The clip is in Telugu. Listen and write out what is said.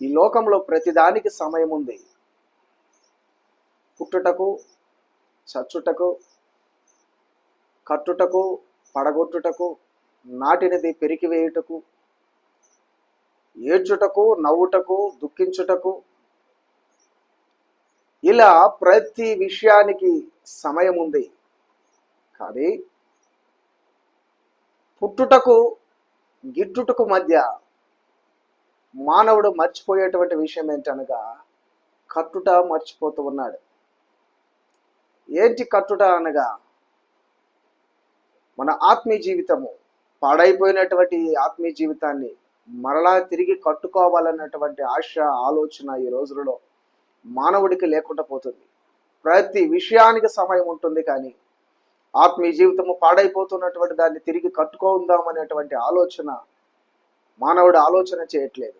ఈ లోకంలో ప్రతిదానికి సమయం ఉంది. పుట్టుటకు, చచ్చుటకు, కట్టుటకు, పడగొట్టుటకు, నాటినది పెరికివేయుటకు, ఏడ్చుటకు, నవ్వుటకు, దుఃఖించుటకు, ఇలా ప్రతి విషయానికి సమయం ఉంది. కానీ పుట్టుటకు గిట్టుటకు మధ్య మానవుడు మర్చిపోయేటువంటి విషయం ఏంటనగా కట్టుట మర్చిపోతూ ఉన్నాడు. ఏంటి కట్టుట అనగా మన ఆత్మీయ జీవితము, పాడైపోయినటువంటి ఆత్మీయ జీవితాన్ని మరలా తిరిగి కట్టుకోవాలన్నటువంటి ఆశ, ఆలోచన ఈ రోజులలో మానవుడికి లేకుండా పోతుంది. ప్రతి విషయానికి సమయం ఉంటుంది, కానీ ఆత్మీయ జీవితము పాడైపోతున్నటువంటి దాన్ని తిరిగి కట్టుకుందాం అనేటువంటి ఆలోచన మానవుడు ఆలోచన చేయట్లేదు.